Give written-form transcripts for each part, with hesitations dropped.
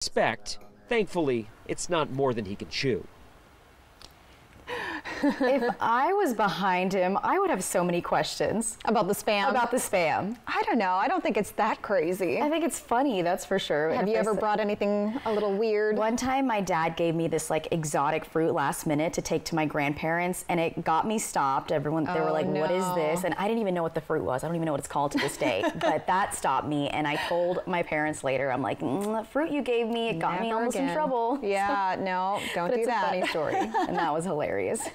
Expect. Thankfully, it's not more than he can chew. If I was behind him, I would have so many questions. About the spam? About the spam. I don't know. I don't think it's that crazy. I think it's funny, that's for sure. Have you ever brought anything a little weird? One time my dad gave me this like exotic fruit last minute to take to my grandparents, and it got me stopped. They were like, what is this? And I didn't even know what the fruit was. I don't even know what it's called to this day. But that stopped me, and I told my parents later, I'm like, the fruit you gave me, it got me almost in trouble. Yeah, no, don't do that. It's a funny story, and that was hilarious.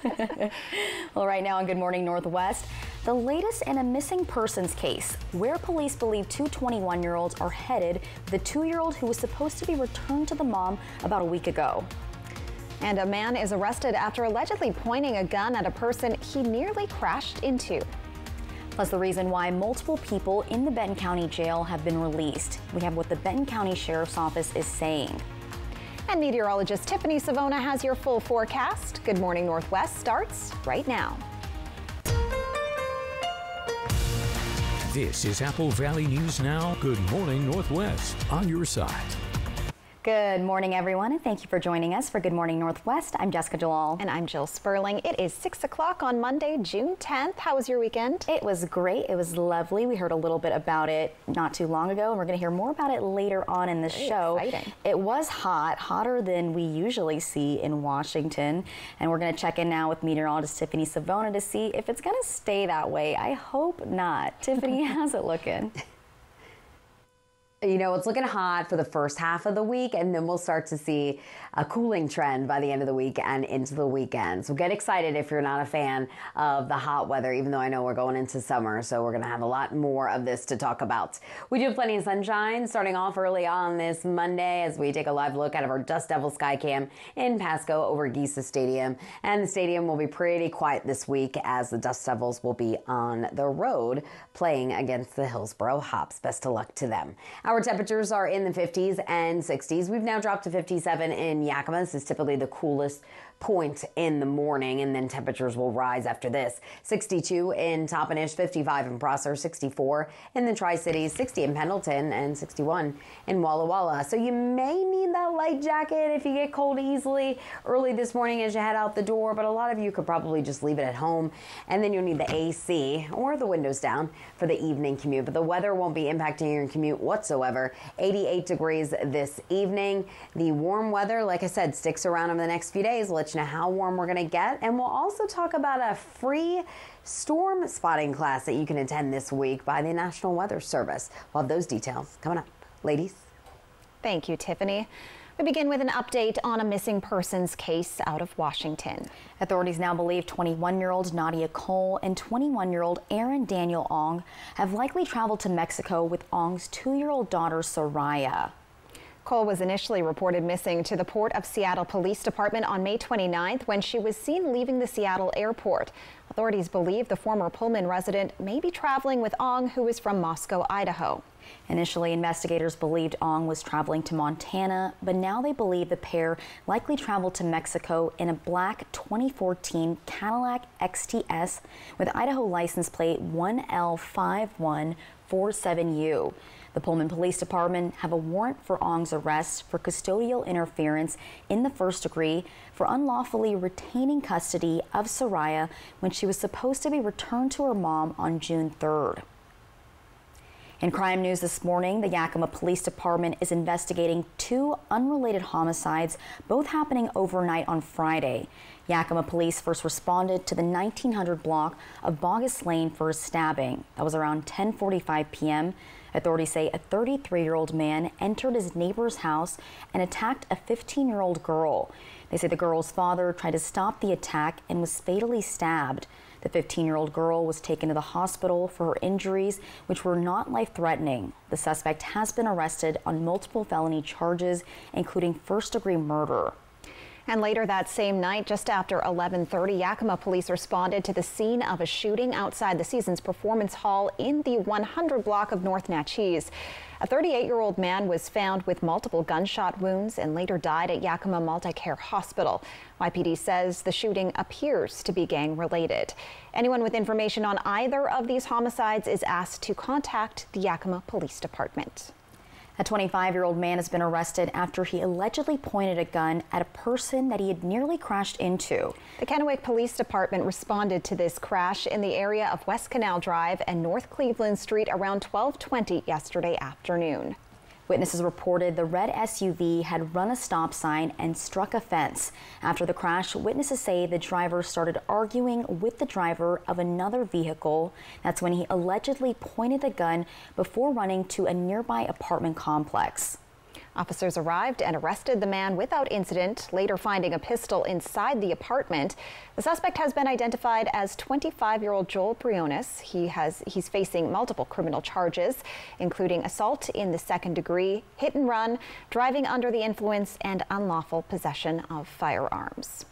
Well, right now on Good Morning Northwest, the latest in a missing persons case, where police believe two 21-year-olds are headed with a 2-year-old who was supposed to be returned to the mom about a week ago. And a man is arrested after allegedly pointing a gun at a person he nearly crashed into. Plus the reason why multiple people in the Benton County Jail have been released. We have what the Benton County Sheriff's Office is saying. And meteorologist Tiffany Savona has your full forecast. Good Morning Northwest starts right now. This is Apple Valley News Now. Good Morning Northwest on your side. Good morning, everyone, and thank you for joining us for Good Morning Northwest. I'm Jessica Jalal. And I'm Jill Sperling. It is 6 o'clock on Monday, June 10th. How was your weekend? It was great. It was lovely. We heard a little bit about it not too long ago, and we're going to hear more about it later on in the show. Exciting. It was hot, hotter than we usually see in Washington, and we're going to check in now with meteorologist Tiffany Savona to see if it's going to stay that way. I hope not. Tiffany, how's it looking? You know, it's looking hot for the first half of the week, and then we'll start to see a cooling trend by the end of the week and into the weekend. So get excited if you're not a fan of the hot weather, even though I know we're going into summer, so we're going to have a lot more of this to talk about. We do have plenty of sunshine starting off early on this Monday as we take a live look out of our Dust Devil Skycam in Pasco over Giza Stadium. And the stadium will be pretty quiet this week as the Dust Devils will be on the road playing against the Hillsboro Hops. Best of luck to them. Our temperatures are in the 50s and 60s. We've now dropped to 57 in Yakima. This is typically the coolest point in the morning, and then temperatures will rise after this. 62 in Toppenish, 55 in Prosser, 64 in the Tri-Cities, 60 in Pendleton, and 61 in Walla Walla. So you may need that light jacket if you get cold easily early this morning as you head out the door, but a lot of you could probably just leave it at home, and then you'll need the AC or the windows down for the evening commute. But the weather won't be impacting your commute whatsoever. 88 degrees this evening. The warm weather, like I said, sticks around over the next few days. We'll let you know how warm we're going to get, and we'll also talk about a free storm spotting class that you can attend this week by the National Weather Service. We'll have those details coming up. Ladies. Thank you, Tiffany. We begin with an update on a missing persons case out of Washington. Authorities now believe 21-year-old Nadia Cole and 21-year-old Aaron Daniel Ong have likely traveled to Mexico with Ong's 2-year-old daughter, Soraya. Cole was initially reported missing to the Port of Seattle Police Department on May 29th when she was seen leaving the Seattle airport. Authorities believe the former Pullman resident may be traveling with Ong, who is from Moscow, Idaho. Initially, investigators believed Ong was traveling to Montana, but now they believe the pair likely traveled to Mexico in a black 2014 Cadillac XTS with Idaho license plate 1L5147U. The Pullman Police Department have a warrant for Ong's arrest for custodial interference in the first degree for unlawfully retaining custody of Soraya when she was supposed to be returned to her mom on June 3rd. In crime news this morning, the Yakima Police Department is investigating 2 unrelated homicides, both happening overnight on Friday. Yakima police first responded to the 1900 block of Bogus Lane for a stabbing. That was around 10:45 p.m. Authorities say a 33-year-old man entered his neighbor's house and attacked a 15-year-old girl. They say the girl's father tried to stop the attack and was fatally stabbed. The 15-year-old girl was taken to the hospital for her injuries, which were not life-threatening. The suspect has been arrested on multiple felony charges, including first-degree murder. And later that same night, just after 11:30, Yakima police responded to the scene of a shooting outside the Seasons Performance Hall in the 100 block of North Natchez. A 38-year-old man was found with multiple gunshot wounds and later died at Yakima Multi-Care Hospital. YPD says the shooting appears to be gang-related. Anyone with information on either of these homicides is asked to contact the Yakima Police Department. A 25-year-old man has been arrested after he allegedly pointed a gun at a person that he had nearly crashed into. The Kennewick Police Department responded to this crash in the area of West Canal Drive and North Cleveland Street around 12:20 yesterday afternoon. Witnesses reported the red SUV had run a stop sign and struck a fence. After the crash, witnesses say the driver started arguing with the driver of another vehicle. That's when he allegedly pointed the gun before running to a nearby apartment complex. Officers arrived and arrested the man without incident, later finding a pistol inside the apartment. The suspect has been identified as 25-year-old Joel Briones. He's facing multiple criminal charges, including assault in the second degree, hit and run, driving under the influence, and unlawful possession of firearms.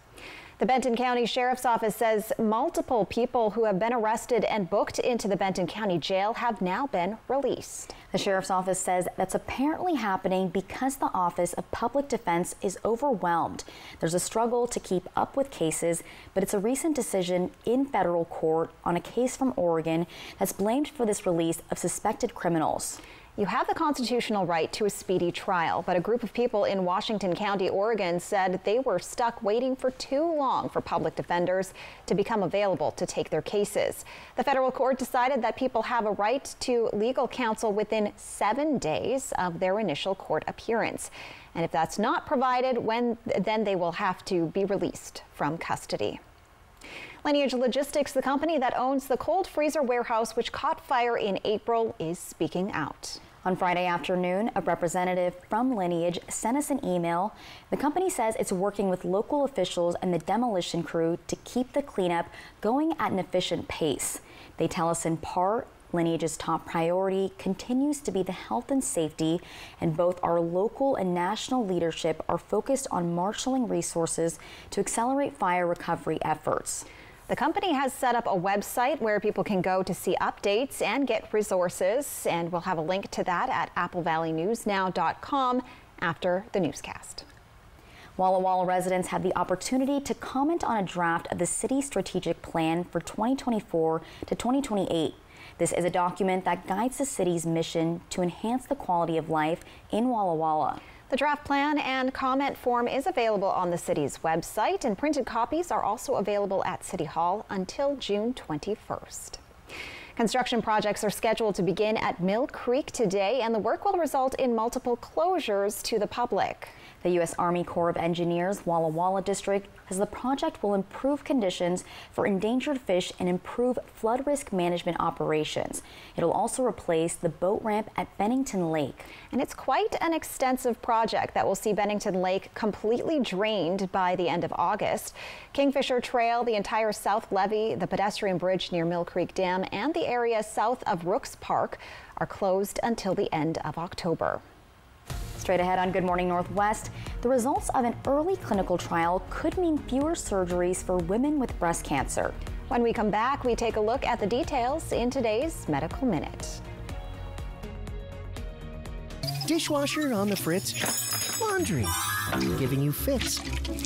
The Benton County Sheriff's Office says multiple people who have been arrested and booked into the Benton County Jail have now been released. The Sheriff's Office says that's apparently happening because the Office of Public Defense is overwhelmed. There's a struggle to keep up with cases, but it's a recent decision in federal court on a case from Oregon that's blamed for this release of suspected criminals. You have the constitutional right to a speedy trial, but a group of people in Washington County, Oregon said they were stuck waiting for too long for public defenders to become available to take their cases. The federal court decided that people have a right to legal counsel within 7 days of their initial court appearance. And if that's not provided, then they will have to be released from custody. Lineage Logistics, the company that owns the cold freezer warehouse which caught fire in April, is speaking out. On Friday afternoon, a representative from Lineage sent us an email. The company says it's working with local officials and the demolition crew to keep the cleanup going at an efficient pace. They tell us in part, Lineage's top priority continues to be the health and safety, and both our local and national leadership are focused on marshaling resources to accelerate fire recovery efforts. The company has set up a website where people can go to see updates and get resources, and we'll have a link to that at applevalleynewsnow.com after the newscast. Walla Walla residents had the opportunity to comment on a draft of the city's strategic plan for 2024 to 2028. This is a document that guides the city's mission to enhance the quality of life in Walla Walla. The draft plan and comment form is available on the city's website, and printed copies are also available at City Hall until June 21st. Construction projects are scheduled to begin at Mill Creek today, and the work will result in multiple closures to the public. The U.S. Army Corps of Engineers Walla Walla District says the project will improve conditions for endangered fish and improve flood risk management operations. It'll also replace the boat ramp at Bennington Lake. And it's quite an extensive project that will see Bennington Lake completely drained by the end of August. Kingfisher Trail, the entire South Levee, the pedestrian bridge near Mill Creek Dam, and the area south of Rooks Park are closed until the end of October. Straight ahead on Good Morning Northwest, the results of an early clinical trial could mean fewer surgeries for women with breast cancer. When we come back, we take a look at the details in today's Medical Minute. Dishwasher on the fritz, laundry giving you fits,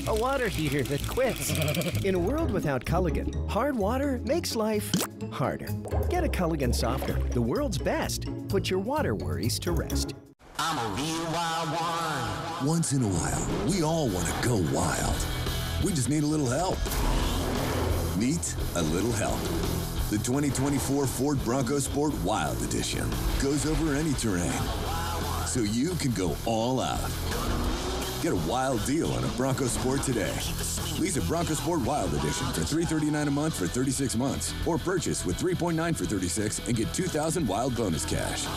a water heater that quits. In a world without Culligan, hard water makes life harder. Get a Culligan softener, the world's best. Put your water worries to rest. I'm a real wild one. Once in a while, we all want to go wild. We just need a little help. Meet a little help. The 2024 Ford Bronco Sport Wild Edition goes over any terrain, so you can go all out. Get a wild deal on a Bronco Sport today. Lease a Bronco Sport Wild Edition for $339 a month for 36 months, or purchase with $3.9 for 36 and get $2,000 wild bonus cash.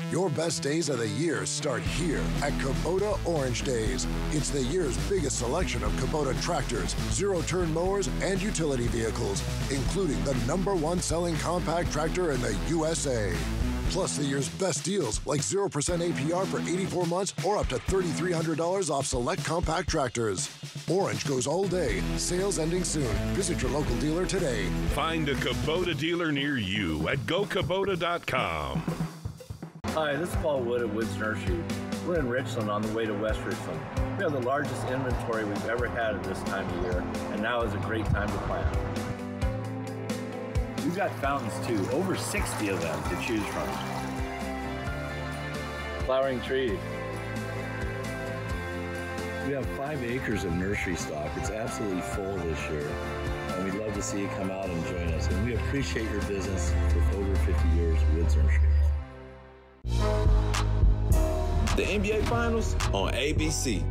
Your best days of the year start here at Kubota Orange Days. It's the year's biggest selection of Kubota tractors, zero-turn mowers, and utility vehicles, including the #1 selling compact tractor in the USA. Plus the year's best deals like 0% APR for 84 months or up to $3,300 off select compact tractors. Orange goes all day. Sales ending soon. Visit your local dealer today. Find a Kubota dealer near you at gokubota.com. Hi, this is Paul Wood at Wood's Nursery. We're in Richland on the way to West Richland. We have the largest inventory we've ever had at this time of year, and now is a great time to plant. We've got fountains too, over 60 of them to choose from. flowering tree. We have 5 acres of nursery stock. It's absolutely full this year. And we'd love to see you come out and join us. And we appreciate your business for over 50 years, Woods Nursery. The NBA Finals on ABC.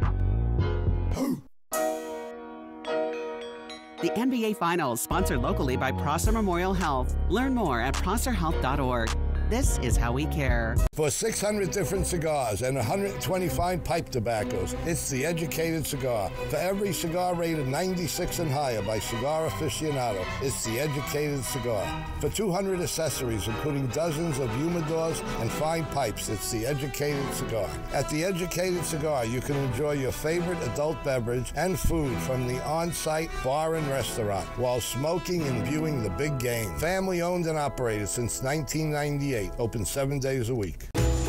The NBA Finals, sponsored locally by Prosser Memorial Health. Learn more at prosserhealth.org. This is how we care. For 600 different cigars and 125 pipe tobaccos, it's The Educated Cigar. For every cigar rated 96 and higher by Cigar Aficionado, it's The Educated Cigar. For 200 accessories, including dozens of humidors and fine pipes, it's The Educated Cigar. At The Educated Cigar, you can enjoy your favorite adult beverage and food from the on-site bar and restaurant while smoking and viewing the big game. Family owned and operated since 1998. Open 7 days a week.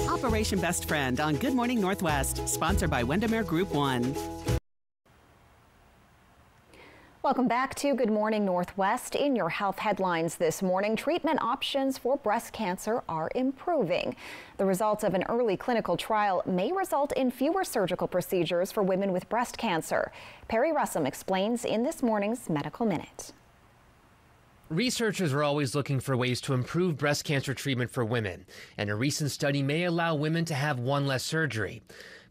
Operation Best Friend on Good Morning Northwest, sponsored by Windermere Group 1. Welcome back to Good Morning Northwest. In your health headlines this morning, treatment options for breast cancer are improving. The results of an early clinical trial may result in fewer surgical procedures for women with breast cancer. Perry Russum explains in this morning's Medical Minute. Researchers are always looking for ways to improve breast cancer treatment for women, and a recent study may allow women to have one less surgery.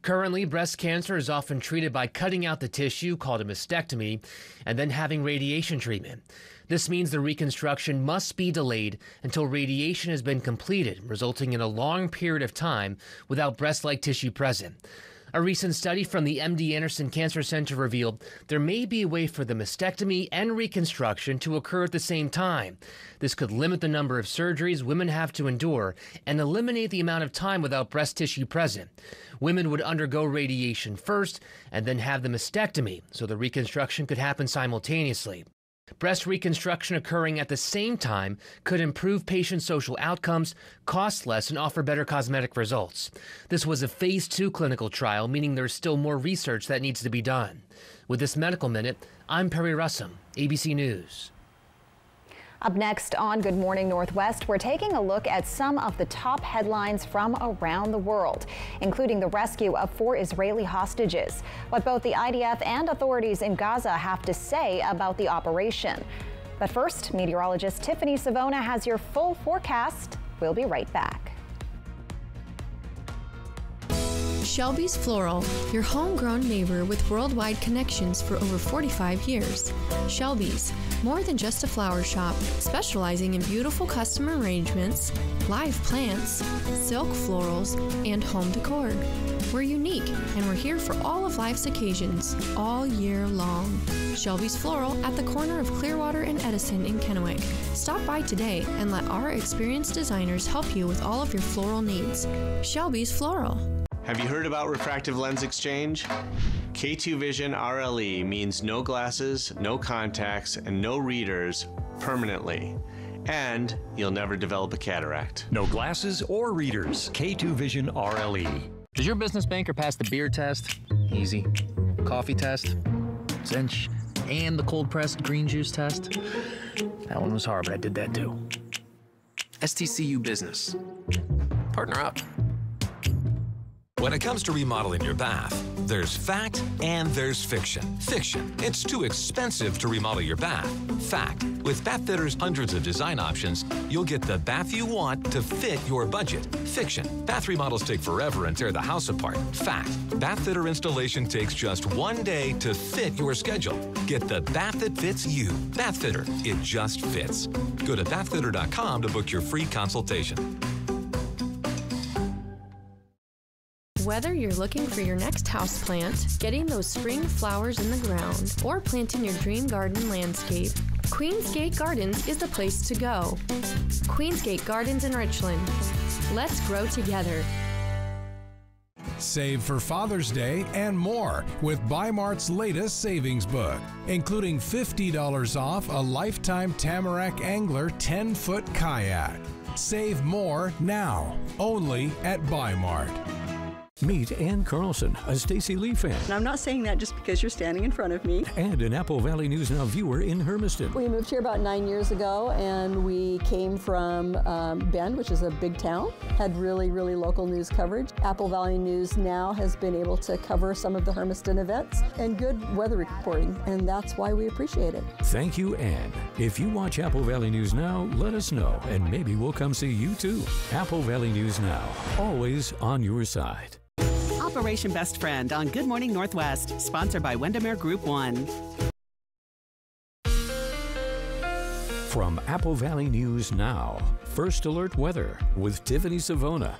Currently, breast cancer is often treated by cutting out the tissue, called a mastectomy, and then having radiation treatment. This means the reconstruction must be delayed until radiation has been completed, resulting in a long period of time without breast-like tissue present. A recent study from the MD Anderson Cancer Center revealed there may be a way for the mastectomy and reconstruction to occur at the same time. This could limit the number of surgeries women have to endure and eliminate the amount of time without breast tissue present. Women would undergo radiation first and then have the mastectomy, so the reconstruction could happen simultaneously. Breast reconstruction occurring at the same time could improve patient social outcomes, cost less, and offer better cosmetic results. This was a phase 2 clinical trial, meaning there's still more research that needs to be done. With this Medical Minute, I'm Perry Russum, ABC News. Up next on Good Morning Northwest, we're taking a look at some of the top headlines from around the world, including the rescue of 4 Israeli hostages, what both the IDF and authorities in Gaza have to say about the operation. But first, meteorologist Tiffany Savona has your full forecast. We'll be right back. Shelby's Floral, your homegrown neighbor with worldwide connections for over 45 years. Shelby's, more than just a flower shop, specializing in beautiful custom arrangements, live plants, silk florals, and home decor. We're unique, and we're here for all of life's occasions, all year long. Shelby's Floral at the corner of Clearwater and Edison in Kennewick. Stop by today and let our experienced designers help you with all of your floral needs. Shelby's Floral. Have you heard about refractive lens exchange? K2 Vision RLE means no glasses, no contacts, and no readers permanently. And you'll never develop a cataract. No glasses or readers. K2 Vision RLE. Does your business banker pass the beer test? Easy. Coffee test? Cinch. And the cold pressed green juice test? That one was hard, but I did that too. STCU Business. Partner up. When it comes to remodeling your bath, there's fact and there's fiction. Fiction, it's too expensive to remodel your bath. Fact, with Bathfitter's hundreds of design options, you'll get the bath you want to fit your budget. Fiction, bath remodels take forever and tear the house apart. Fact, Bathfitter installation takes just 1 day to fit your schedule. Get the bath that fits you. Bathfitter, it just fits. Go to bathfitter.com to book your free consultation. Whether you're looking for your next houseplant, getting those spring flowers in the ground, or planting your dream garden landscape, Queensgate Gardens is the place to go. Queensgate Gardens in Richland. Let's grow together. Save for Father's Day and more with Bi-Mart's latest savings book, including $50 off a Lifetime Tamarack Angler 10-foot kayak. Save more now, only at Bi-Mart. Meet Ann Carlson, a Stacey Lee fan. And I'm not saying that just because you're standing in front of me. And an Apple Valley News Now viewer in Hermiston. We moved here about 9 years ago, and we came from Bend, which is a big town, had really, really local news coverage. Apple Valley News Now has been able to cover some of the Hermiston events and good weather reporting, and that's why we appreciate it. Thank you, Ann. If you watch Apple Valley News Now, let us know, and maybe we'll come see you too. Apple Valley News Now, always on your side. Operation Best Friend on Good Morning Northwest, sponsored by Windermere Group 1. From Apple Valley News Now, First Alert Weather with Tiffany Savona.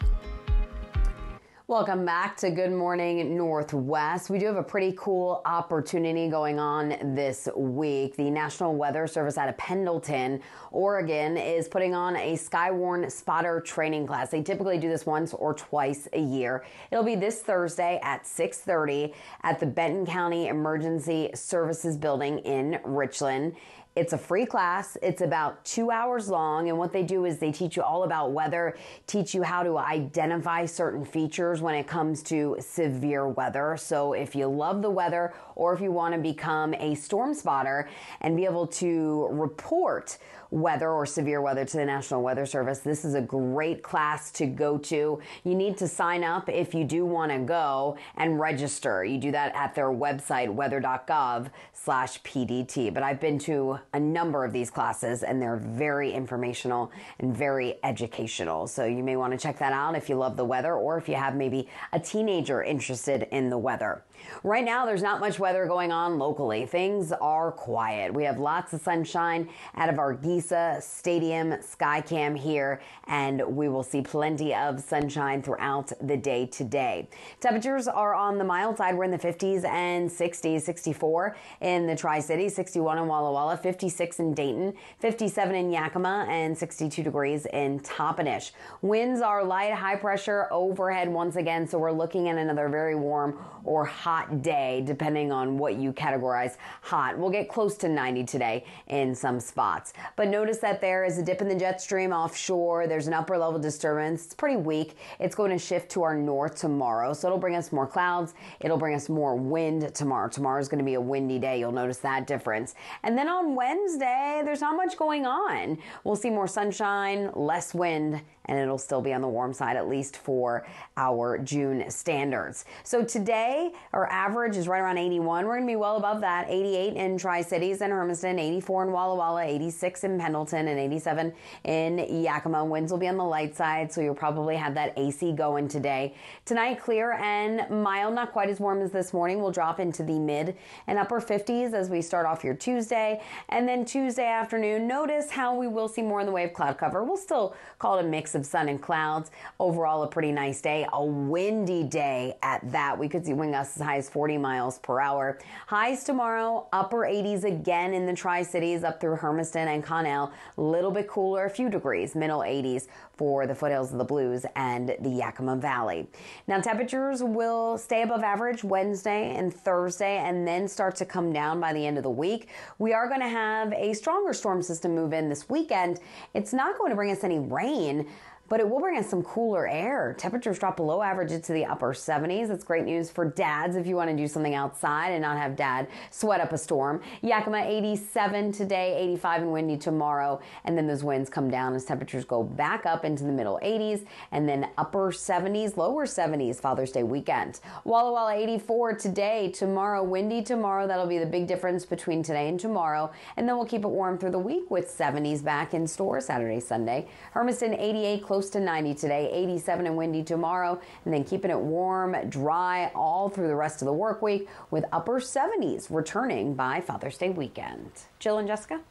Welcome back to Good Morning Northwest. We do have a pretty cool opportunity going on this week. The National Weather Service out of Pendleton, Oregon, is putting on a Skywarn spotter training class. They typically do this once or twice a year. It'll be this Thursday at 6:30 at the Benton County Emergency Services Building in Richland. It's a free class. It's about 2 hours long, and what they do is they teach you all about weather, teach you how to identify certain features when it comes to severe weather. So if you love the weather, or if you want to become a storm spotter and be able to report weather or severe weather to the National Weather Service, this is a great class to go to. You need to sign up if you do want to go and register. You do that at their website, weather.gov/PDT. But I've been to a number of these classes, and they're very informational and very educational. So you may want to check that out if you love the weather, or if you have maybe a teenager interested in the weather. Right now, there's not much weather going on locally. Things are quiet. We have lots of sunshine out of our Giza Stadium Skycam here, and we will see plenty of sunshine throughout the day today. Temperatures are on the mild side. We're in the 50s and 60s, 64 in the Tri-Cities, 61 in Walla Walla, 56 in Dayton, 57 in Yakima, and 62 degrees in Toppenish. Winds are light, high pressure overhead once again, so we're looking at another very warm or hot day, depending on what you categorize hot. We'll get close to 90 today in some spots. But notice that there is a dip in the jet stream offshore. There's an upper level disturbance. It's pretty weak. It's going to shift to our north tomorrow, so it'll bring us more clouds. It'll bring us more wind tomorrow. Tomorrow is going to be a windy day. You'll notice that difference. And then on Wednesday, there's not much going on. We'll see more sunshine, less wind, and it'll still be on the warm side, at least for our June standards. So today, our average is right around 81. We're going to be well above that. 88 in Tri-Cities and Hermiston, 84 in Walla Walla, 86 in Pendleton, and 87 in Yakima. Winds will be on the light side, so you'll probably have that AC going today. Tonight, clear and mild, not quite as warm as this morning. We'll drop into the mid and upper 50s as we start off your Tuesday. And then Tuesday afternoon, notice how we will see more in the way of cloud cover. We'll still call it a mix of sun and clouds. Overall, a pretty nice day. A windy day at that. We could see wind gusts as high as 40 miles per hour. Highs tomorrow, upper 80s again in the Tri-Cities up through Hermiston and Connell. A little bit cooler, a few degrees, middle 80s for the foothills of the Blues and the Yakima Valley. Now, temperatures will stay above average Wednesday and Thursday and then start to come down by the end of the week. We are going to have a stronger storm system move in this weekend. It's not going to bring us any rain, but it will bring us some cooler air. Temperatures drop below average into the upper 70s. That's great news for dads if you want to do something outside and not have dad sweat up a storm. Yakima 87 today, 85 and windy tomorrow. And then those winds come down as temperatures go back up into the middle 80s and then upper 70s, lower 70s Father's Day weekend. Walla Walla 84 today, tomorrow windy tomorrow. That'll be the big difference between today and tomorrow. And then we'll keep it warm through the week with 70s back in store Saturday, Sunday. Hermiston 88, close to 90 today, 87 and windy tomorrow, and then keeping it warm, dry all through the rest of the work week with upper 70s returning by Father's Day weekend. Jill and Jessica?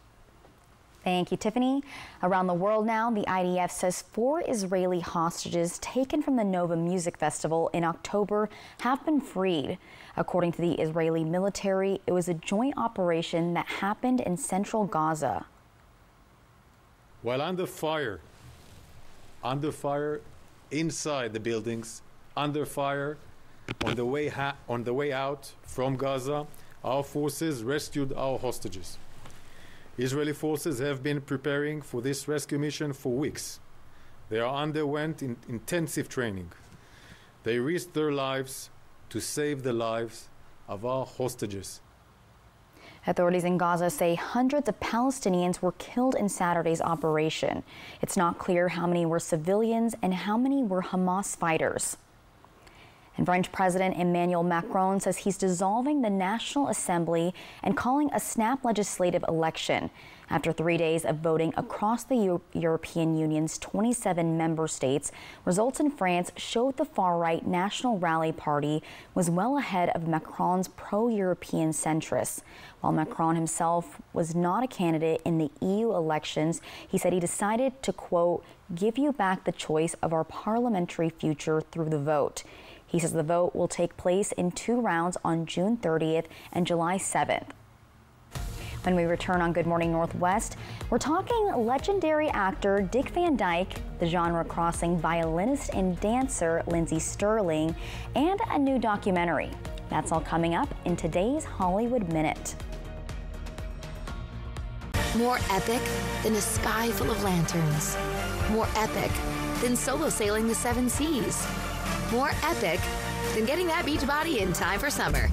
Thank you, Tiffany. Around the world now, the IDF says 4 Israeli hostages taken from the Nova Music Festival in October have been freed. According to the Israeli military, it was a joint operation that happened in central Gaza. While under fire inside the buildings, under fire on the way out from Gaza, our forces rescued our hostages. Israeli forces have been preparing for this rescue mission for weeks. They underwent intensive training. They risked their lives to save the lives of our hostages. Authorities in Gaza say hundreds of Palestinians were killed in Saturday's operation. It's not clear how many were civilians and how many were Hamas fighters. And French President Emmanuel Macron says he's dissolving the National Assembly and calling a snap legislative election. After 3 days of voting across the European Union's 27 member states, results in France showed the far-right National Rally Party was well ahead of Macron's pro-European centrists. While Macron himself was not a candidate in the EU elections, he said he decided to, quote, give you back the choice of our parliamentary future through the vote. He says the vote will take place in 2 rounds on June 30th and July 7th. When we return on Good Morning Northwest, we're talking legendary actor Dick Van Dyke, the genre-crossing violinist and dancer Lindsey Stirling, and a new documentary. That's all coming up in today's Hollywood Minute. More epic than a sky full of lanterns. More epic than solo sailing the 7 seas. More epic than getting that beach body in time for summer.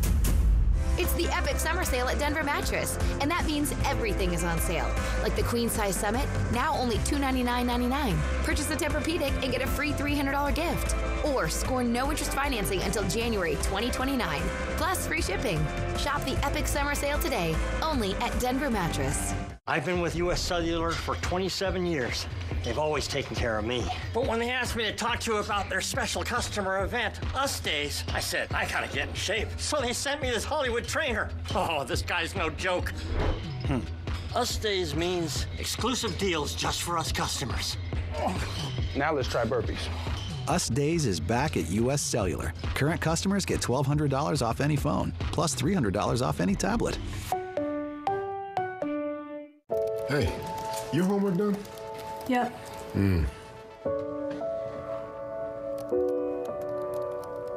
It's the Epic Summer Sale at Denver Mattress, and that means everything is on sale. Like the Queen Size Summit, now only $299.99. Purchase a Tempur-Pedic and get a free $300 gift. Or score no interest financing until January 2029, plus free shipping. Shop the Epic Summer Sale today, only at Denver Mattress. I've been with U.S. Cellular for 27 years. They've always taken care of me. But when they asked me to talk to you about their special customer event, Us Days, I said, I gotta get in shape. So they sent me this Hollywood trainer. Oh, this guy's no joke. Us Days means exclusive deals just for us customers. Now let's try burpees. Us Days is back at U.S. Cellular. Current customers get $1,200 off any phone, plus $300 off any tablet. Hey, your homework done? Yep.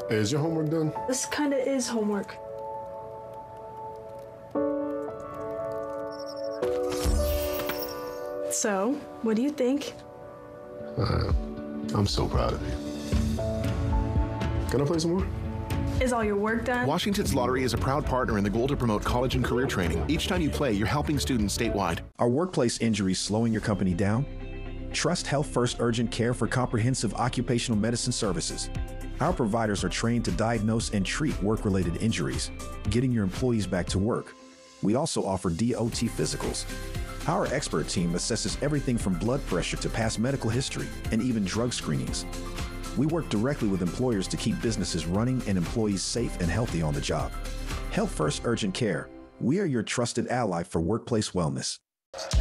Hey, is your homework done? This kinda is homework. So, what do you think? I'm so proud of you. Can I play some more? Is all your work done? Washington's Lottery is a proud partner in the goal to promote college and career training. Each time you play, you're helping students statewide. Are workplace injuries slowing your company down? Trust Health First Urgent Care for comprehensive occupational medicine services. Our providers are trained to diagnose and treat work-related injuries, getting your employees back to work. We also offer DOT physicals. Our expert team assesses everything from blood pressure to past medical history and even drug screenings. We work directly with employers to keep businesses running and employees safe and healthy on the job. Health First Urgent Care. We are your trusted ally for workplace wellness. Let's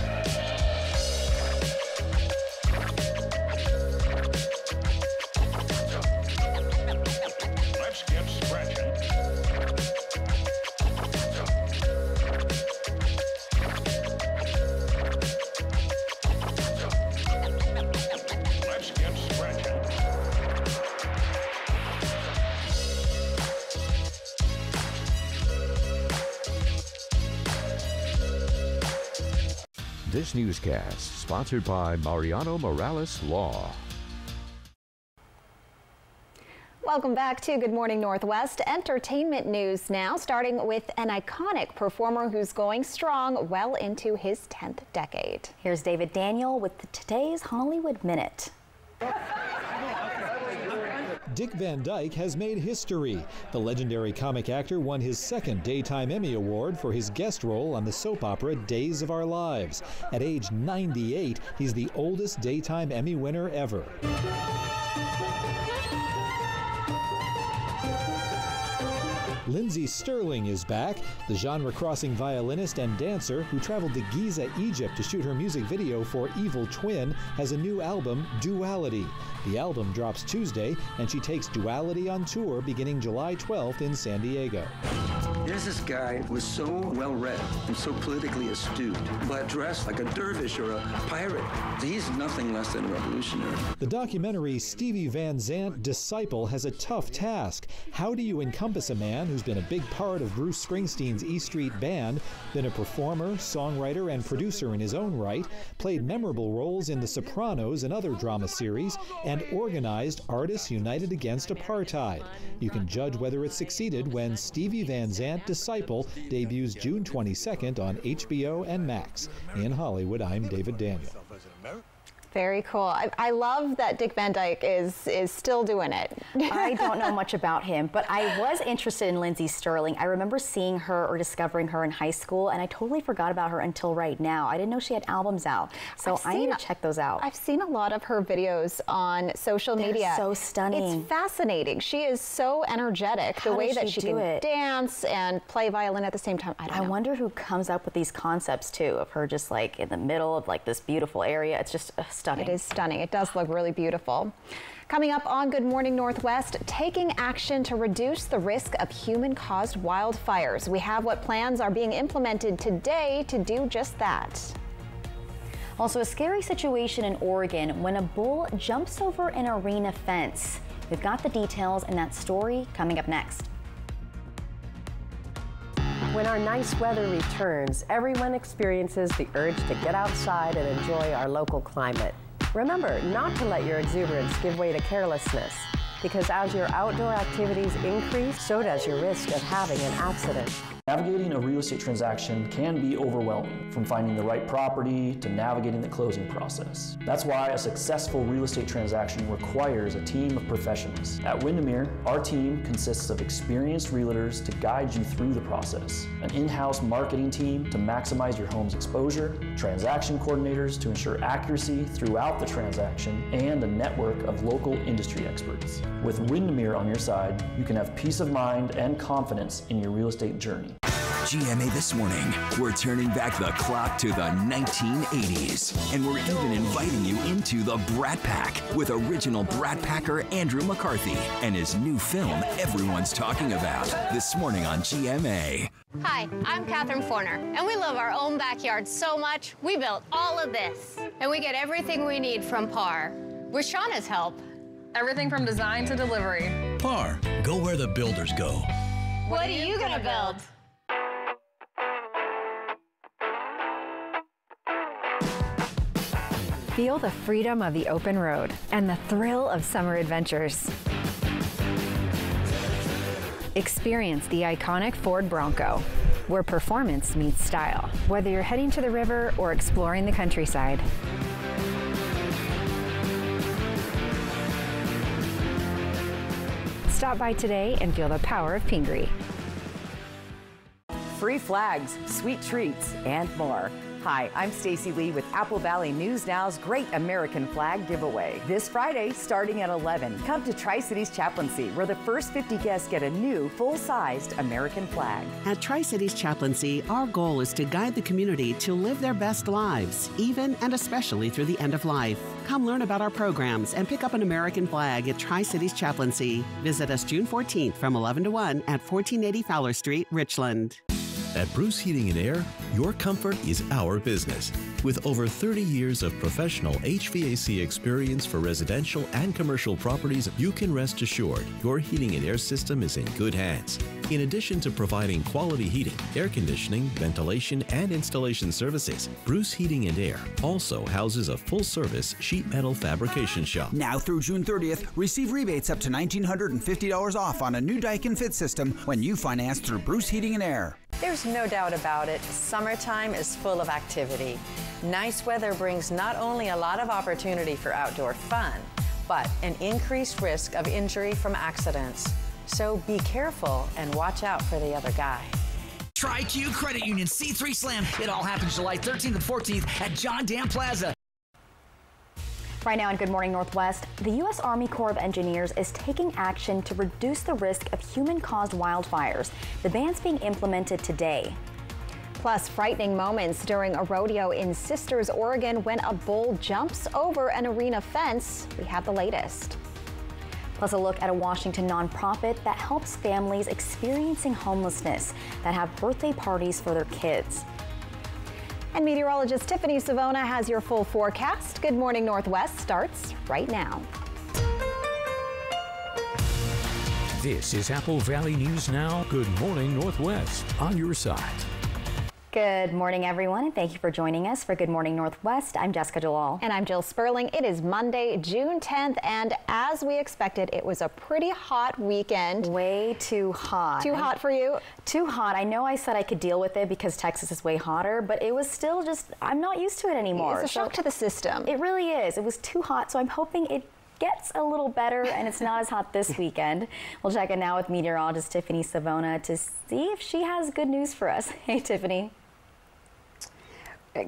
get scratching. Let's get scratching. This newscast sponsored by Mariano Morales Law. Welcome back to Good Morning Northwest. Entertainment news now, starting with an iconic performer who's going strong well into his 10th decade. Here's David Daniel with today's Hollywood Minute. Dick Van Dyke has made history. The legendary comic actor won his 2nd Daytime Emmy Award for his guest role on the soap opera Days of Our Lives. At age 98, he's the oldest Daytime Emmy winner ever. Lindsey Stirling is back. The genre-crossing violinist and dancer who traveled to Giza, Egypt to shoot her music video for Evil Twin has a new album, Duality. The album drops Tuesday, and she takes Duality on tour beginning July 12th in San Diego. There's this guy who was so well-read and so politically astute, but dressed like a dervish or a pirate. He's nothing less than a revolutionary. The documentary Stevie Van Zandt Disciple has a tough task. How do you encompass a man who's been a big part of Bruce Springsteen's E Street Band, been a performer, songwriter, and producer in his own right, played memorable roles in The Sopranos and other drama series, and organized Artists United Against Apartheid? You can judge whether it succeeded when Stevie Van Zandt Disciple debuts June 22nd on HBO and Max. In Hollywood, I'm David Daniel. Very cool. I love that Dick Van Dyke is still doing it. I don't know much about him, but I was interested in Lindsey Stirling. I remember seeing her or discovering her in high school, and I totally forgot about her until right now. I didn't know she had albums out, so I need to check those out. I've seen a lot of her videos on social media. So stunning. It's fascinating. She is so energetic. The way that she can dance and play violin at the same time. I don't know. Wonder who comes up with these concepts too, of her just like in the middle of like this beautiful area. It's just stunning. It is stunning. It does look really beautiful. Coming up on Good Morning Northwest, taking action to reduce the risk of human-caused wildfires. We have what plans are being implemented today to do just that. Also, a scary situation in Oregon when a bull jumps over an arena fence. We've got the details in that story coming up next. When our nice weather returns, everyone experiences the urge to get outside and enjoy our local climate. Remember not to let your exuberance give way to carelessness, because as your outdoor activities increase, so does your risk of having an accident. Navigating a real estate transaction can be overwhelming, from finding the right property to navigating the closing process. That's why a successful real estate transaction requires a team of professionals. At Windermere, our team consists of experienced realtors to guide you through the process, an in-house marketing team to maximize your home's exposure, transaction coordinators to ensure accuracy throughout the transaction, and a network of local industry experts. With Windermere on your side, you can have peace of mind and confidence in your real estate journey. GMA This Morning, we're turning back the clock to the 1980s, and we're even inviting you into the Brat Pack with original Brat Packer Andrew McCarthy and his new film everyone's talking about this morning on GMA. Hi, I'm Catherine Forner, and we love our own backyard so much, we built all of this. And we get everything we need from PAR, with Shauna's help. Everything from design to delivery. PAR, go where the builders go. What are you gonna build? Feel the freedom of the open road and the thrill of summer adventures. Experience the iconic Ford Bronco, where performance meets style, whether you're heading to the river or exploring the countryside. Stop by today and feel the power of Pingree. Free flags, sweet treats, and more. Hi, I'm Stacy Lee with Apple Valley News Now's Great American Flag Giveaway. This Friday, starting at 11, come to Tri-Cities Chaplaincy, where the first 50 guests get a new, full-sized American flag. At Tri-Cities Chaplaincy, our goal is to guide the community to live their best lives, even and especially through the end of life. Come learn about our programs and pick up an American flag at Tri-Cities Chaplaincy. Visit us June 14th from 11 to 1 at 1480 Fowler Street, Richland. At Bruce Heating and Air, your comfort is our business. With over 30 years of professional HVAC experience for residential and commercial properties, you can rest assured your heating and air system is in good hands. In addition to providing quality heating, air conditioning, ventilation, and installation services, Bruce Heating and Air also houses a full-service sheet metal fabrication shop. Now through June 30th, receive rebates up to $1,950 off on a new Daikin Fit system when you finance through Bruce Heating and Air. There's no doubt about it, summertime is full of activity. Nice weather brings not only a lot of opportunity for outdoor fun, but an increased risk of injury from accidents. So be careful and watch out for the other guy. Tri-Q Credit Union C3 Slam. It all happens July 13th and 14th at John Dam Plaza. Right now on Good Morning Northwest, the U.S. Army Corps of Engineers is taking action to reduce the risk of human-caused wildfires. The ban's being implemented today. Plus, frightening moments during a rodeo in Sisters, Oregon, when a bull jumps over an arena fence. We have the latest. Plus, Plus a look at a Washington nonprofit that helps families experiencing homelessness that have birthday parties for their kids. And meteorologist Tiffany Savona has your full forecast. Good Morning Northwest starts right now. This is Apple Valley News Now. Good Morning Northwest on your side. Good morning, everyone, and thank you for joining us for Good Morning Northwest. I'm Jessica Jalal. And I'm Jill Sperling. It is Monday, June 10th, and as we expected, it was a pretty hot weekend. Way too hot. Too hot for you? Too hot. I know I said I could deal with it because Texas is way hotter, but it was still just, I'm not used to it anymore. It's a shock to the system. It really is. It was too hot, so I'm hoping it gets a little better and it's not as hot this weekend. We'll check in now with meteorologist Tiffany Savona to see if she has good news for us. Hey, Tiffany.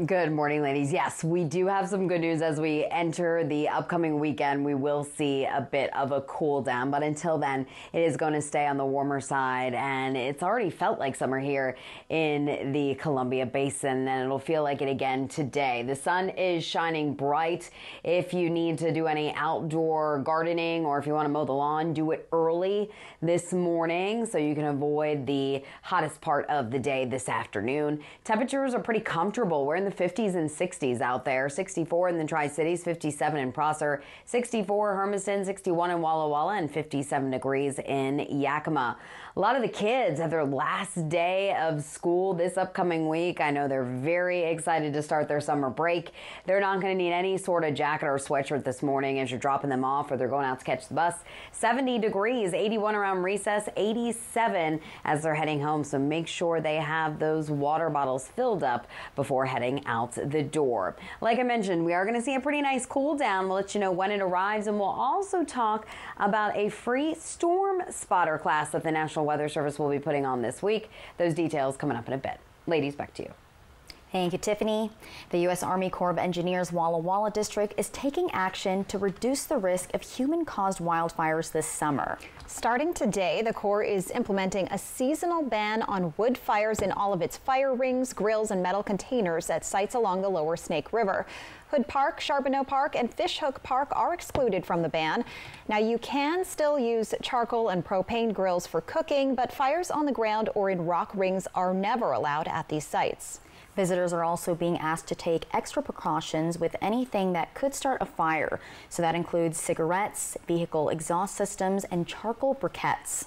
Good morning, ladies. Yes, we do have some good news as we enter the upcoming weekend. We will see a bit of a cool down, but until then, it is going to stay on the warmer side, and it's already felt like summer here in the Columbia Basin, and it'll feel like it again today. The sun is shining bright. If you need to do any outdoor gardening or if you want to mow the lawn, do it early this morning so you can avoid the hottest part of the day this afternoon. Temperatures are pretty comfortable. We're in the 50s and 60s out there. 64 in the Tri-Cities, 57 in Prosser, 64 Hermiston, 61 in Walla Walla, and 57 degrees in Yakima. A lot of the kids have their last day of school this upcoming week. I know they're very excited to start their summer break. They're not going to need any sort of jacket or sweatshirt this morning as you're dropping them off or they're going out to catch the bus. 70 degrees, 81 around recess, 87 as they're heading home. So make sure they have those water bottles filled up before heading out the door. Like I mentioned, we are going to see a pretty nice cool down. We'll let you know when it arrives, and we'll also talk about a free storm spotter class that the National Weather Service will be putting on this week. Those details coming up in a bit. Ladies, back to you. Thank you, Tiffany. The U.S. Army Corps of Engineers Walla Walla District is taking action to reduce the risk of human-caused wildfires this summer. Starting today, the Corps is implementing a seasonal ban on wood fires in all of its fire rings, grills, and metal containers at sites along the lower Snake River. Hood Park, Charbonneau Park, and Fishhook Park are excluded from the ban. Now, you can still use charcoal and propane grills for cooking, but fires on the ground or in rock rings are never allowed at these sites. Visitors are also being asked to take extra precautions with anything that could start a fire. So that includes cigarettes, vehicle exhaust systems, and charcoal briquettes.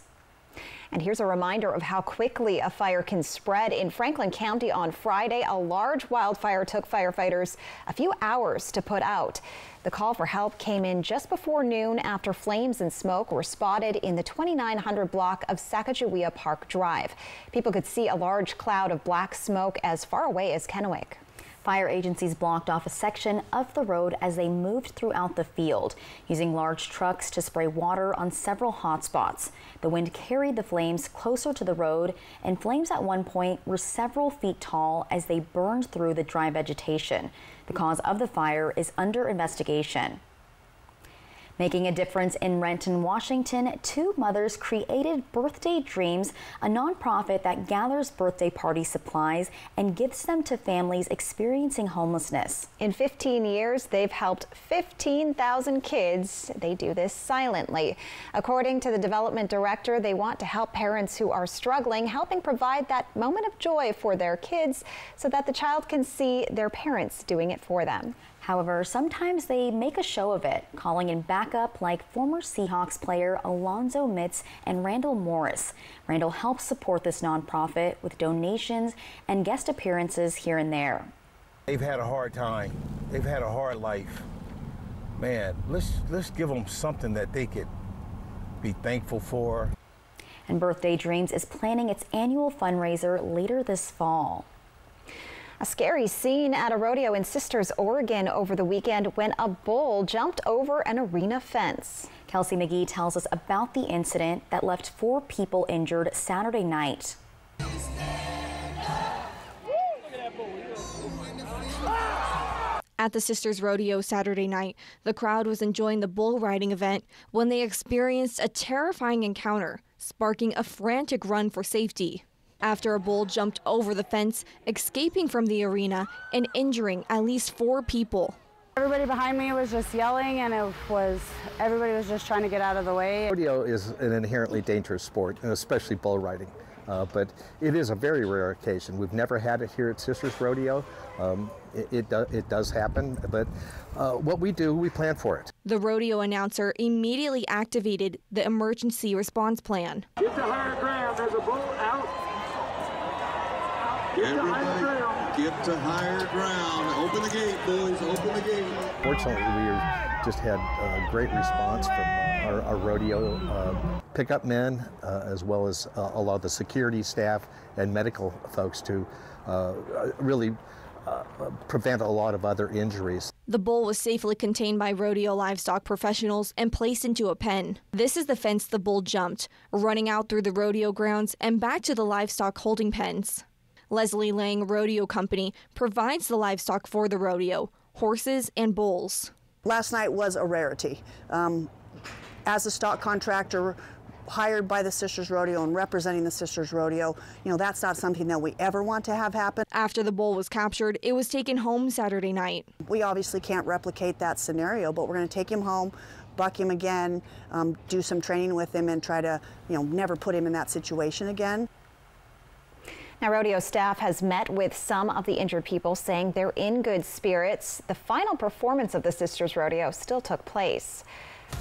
And here's a reminder of how quickly a fire can spread. In Franklin County on Friday, a large wildfire took firefighters a few hours to put out. The call for help came in just before noon after flames and smoke were spotted in the 2900 block of Sacagawea Park Drive. People could see a large cloud of black smoke as far away as Kennewick. Fire agencies blocked off a section of the road as they moved throughout the field, using large trucks to spray water on several hot spots. The wind carried the flames closer to the road, and flames at one point were several feet tall as they burned through the dry vegetation. The cause of the fire is under investigation. Making a difference in Renton, Washington, two mothers created Birthday Dreams, a nonprofit that gathers birthday party supplies and gives them to families experiencing homelessness. In 15 years, they've helped 15,000 kids. They do this silently. According to the development director, they want to help parents who are struggling, helping provide that moment of joy for their kids so that the child can see their parents doing it for them. However, sometimes they make a show of it, calling in backup like former Seahawks player Alonzo Mitz and Randall Morris. Randall helps support this nonprofit with donations and guest appearances here and there. They've had a hard time. They've had a hard life. Man, let's give them something that they could be thankful for. And Birthday Dreams is planning its annual fundraiser later this fall. A scary scene at a rodeo in Sisters, Oregon over the weekend when a bull jumped over an arena fence. Kelsey McGee tells us about the incident that left 4 people injured Saturday night. At the Sisters Rodeo Saturday night, the crowd was enjoying the bull riding event when they experienced a terrifying encounter, sparking a frantic run for safety. After a bull jumped over the fence, escaping from the arena and injuring at least 4 people. Everybody behind me was just yelling, and everybody was just trying to get out of the way. Rodeo is an inherently dangerous sport, and especially bull riding. But it is a very rare occasion. We've never had it here at Sisters Rodeo. It does happen, but what we do, we plan for it. The rodeo announcer immediately activated the emergency response plan. Get to higher ground. There's a bull out. Get to higher ground. Open the gate, boys. Open the gate. Fortunately, we just had a great response from our rodeo pickup men, as well as a lot of the security staff and medical folks to really prevent a lot of other injuries. The bull was safely contained by rodeo livestock professionals and placed into a pen. This is the fence the bull jumped, running out through the rodeo grounds and back to the livestock holding pens. Leslie Lang Rodeo Company provides the livestock for the rodeo, horses and bulls. Last night was a rarity. As a stock contractor hired by the Sisters Rodeo and representing the Sisters Rodeo, that's not something that we ever want to have happen. After the bull was captured, it was taken home Saturday night. We obviously can't replicate that scenario, but we're going to take him home, buck him again, do some training with him, and try to, never put him in that situation again. Now, rodeo staff has met with some of the injured people, saying they're in good spirits. The final performance of the Sisters Rodeo still took place.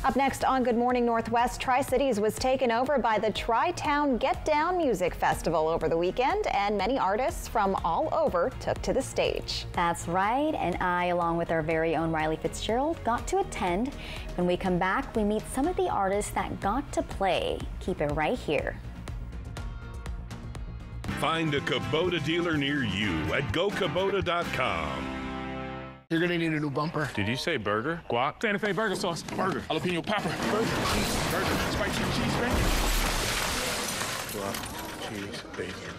Up next on Good Morning Northwest, Tri-Cities was taken over by the Tri-Town Get Down Music Festival over the weekend, and many artists from all over took to the stage. That's right, and I, along with our very own Riley Fitzgerald, got to attend. When we come back, we meet some of the artists that got to play. Keep it right here. Find a Kubota dealer near you at gokubota.com. You're gonna need a new bumper. Did you say burger? Guac? Santa Fe burger sauce. Burger. Jalapeno pepper. Burger. Cheese. Burger. Spicy cheese bacon. Guac. Cheese. Bacon.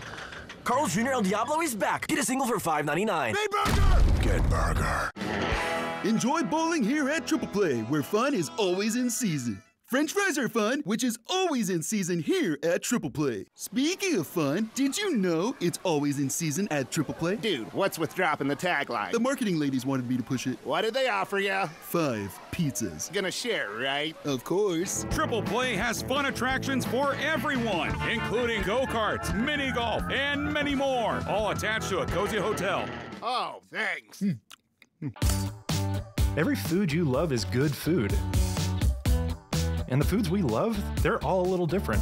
Carl's Jr. El Diablo is back. Get a single for $5.99. Hey, burger! Get burger. Enjoy bowling here at Triple Play, where fun is always in season. French fries are fun, which is always in season here at Triple Play. Speaking of fun, did you know it's always in season at Triple Play? Dude, what's with dropping the tagline? The marketing ladies wanted me to push it. What did they offer you? 5 pizzas. Gonna share, right? Of course. Triple Play has fun attractions for everyone, including go-karts, mini golf, and many more, all attached to a cozy hotel. Oh, thanks. Every food you love is good food. And the foods we love, they're all a little different.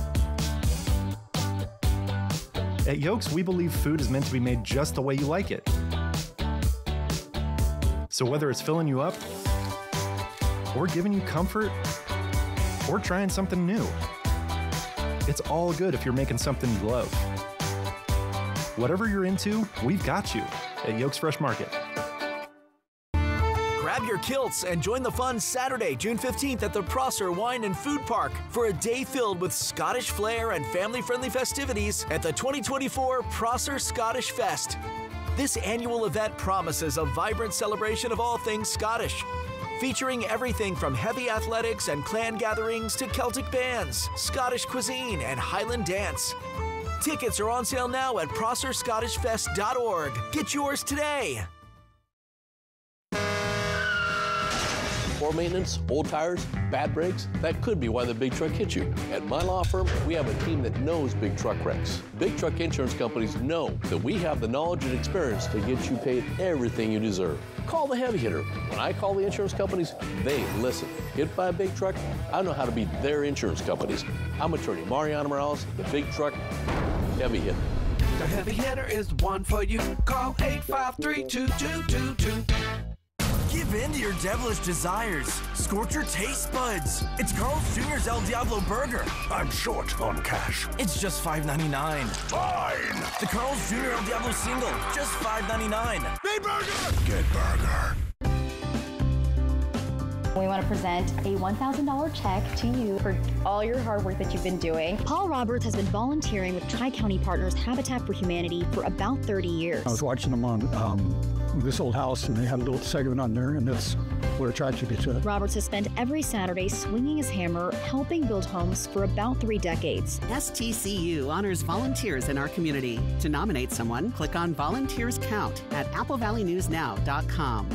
At Yolks, we believe food is meant to be made just the way you like it. So whether it's filling you up, or giving you comfort, or trying something new, it's all good if you're making something you love. Whatever you're into, we've got you at Yolks Fresh Market. Grab your kilts and join the fun Saturday, June 15th at the Prosser Wine and Food Park for a day filled with Scottish flair and family-friendly festivities at the 2024 Prosser Scottish Fest. This annual event promises a vibrant celebration of all things Scottish, featuring everything from heavy athletics and clan gatherings to Celtic bands, Scottish cuisine, and Highland dance. Tickets are on sale now at prosserscottishfest.org. Get yours today. Poor maintenance, old tires, bad brakes, that could be why the big truck hit you. At my law firm, we have a team that knows big truck wrecks. Big truck insurance companies know that we have the knowledge and experience to get you paid everything you deserve. Call the heavy hitter. When I call the insurance companies, they listen. Hit by a big truck, I know how to be their insurance companies. I'm attorney Mariano Morales, the big truck heavy hitter. The heavy hitter is the one for you. Call 853-2222. Give in to your devilish desires. Scorch your taste buds. It's Carl's Jr.'s El Diablo Burger. I'm short on cash. It's just $5.99. Fine. The Carl's Jr. El Diablo Single, just $5.99. Hey, burger! Get burger. We want to present a $1,000 check to you for all your hard work that you've been doing. Paul Roberts has been volunteering with Tri-County Partners Habitat for Humanity for about 30 years. I was watching them on This Old House, and they had a little segment on there, and that's what attracted me to it. Roberts has spent every Saturday swinging his hammer, helping build homes for about 3 decades. STCU honors volunteers in our community. To nominate someone, click on Volunteers Count at AppleValleyNewsNow.com.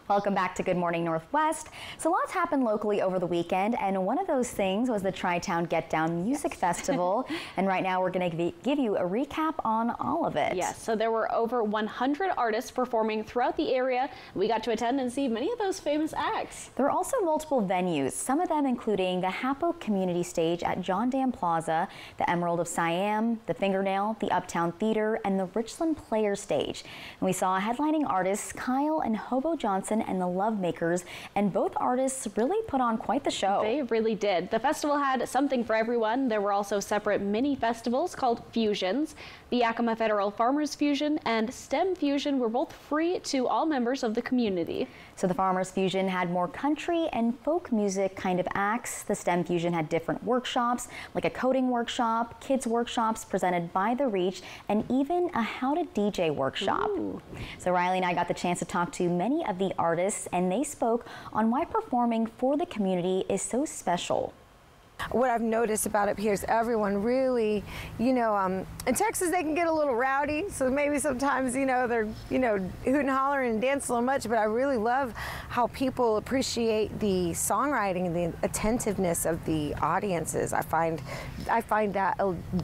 Welcome back to Good Morning Northwest. So lots happened locally over the weekend, and one of those things was the Tri-Town Get Down Music Festival. And right now we're going to give you a recap on all of it. Yes, so there were over 100 artists performing throughout the area. We got to attend and see many of those famous acts. There were also multiple venues, some of them including the Hapo Community Stage at John Dam Plaza, the Emerald of Siam, the Fingernail, the Uptown Theater, and the Richland Players Stage. And we saw headlining artists Kyle and Hobo Johnson and the Lovemakers, and both artists really put on quite the show. They really did. The festival had something for everyone. There were also separate mini festivals called Fusions. The Yakima Federal Farmers Fusion and STEM Fusion were both free to all members of the community. So the Farmers Fusion had more country and folk music kind of acts. The STEM Fusion had different workshops, like a coding workshop, kids workshops presented by The Reach, and even a how to DJ workshop. Ooh. So Riley and I got the chance to talk to many of the artists, and they spoke on why performing for the community is so special. What I've noticed about it here is everyone really, in Texas they can get a little rowdy, so maybe sometimes, they're, hooting and hollering and dancing a little much, but I really love how people appreciate the songwriting and the attentiveness of the audiences. I find that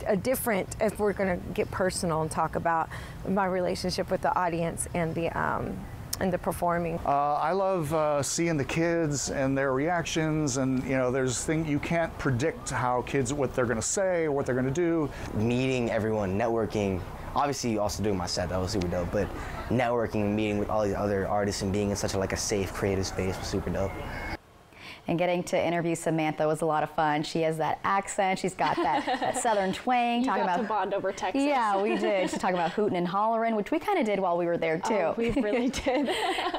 a different, if we're going to get personal and talk about my relationship with the audience and the performing. I love seeing the kids and their reactions, and there's things you can't predict how kids, what they're going to say or what they're going to do. Meeting everyone, networking, obviously also doing my set, that was super dope, but networking, meeting with all these other artists and being in such a safe, creative space was super dope. And getting to interview Samantha was a lot of fun. She has that accent. She's got that southern twang. You got to bond over Texas. Yeah, we did. She's talking about hooting and hollering, which we kind of did while we were there too. Oh, we really did.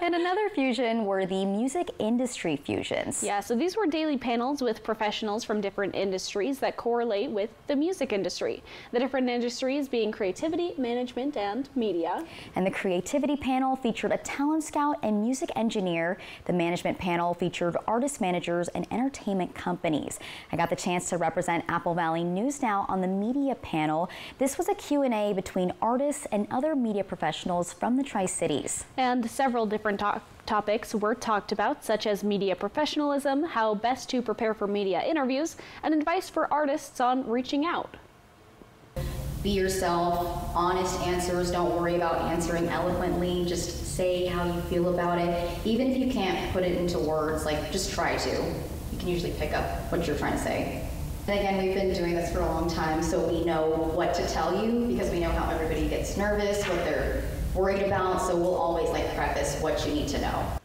And another fusion were the music industry fusions. Yeah, so these were daily panels with professionals from different industries that correlate with the music industry. The different industries being creativity, management, and media. And the creativity panel featured a talent scout and music engineer. The management panel featured artist managers and entertainment companies. I got the chance to represent Apple Valley News Now on the media panel. This was a Q&A between artists and other media professionals from the Tri-Cities. And several different topics were talked about, such as media professionalism, how best to prepare for media interviews, and advice for artists on reaching out. Be yourself, honest answers. Don't worry about answering eloquently. Just say how you feel about it. Even if you can't put it into words, just try to. You can usually pick up what you're trying to say. And again, we've been doing this for a long time, so we know what to tell you because we know how everybody gets nervous, what they're worried about, so we'll always preface what you need to know.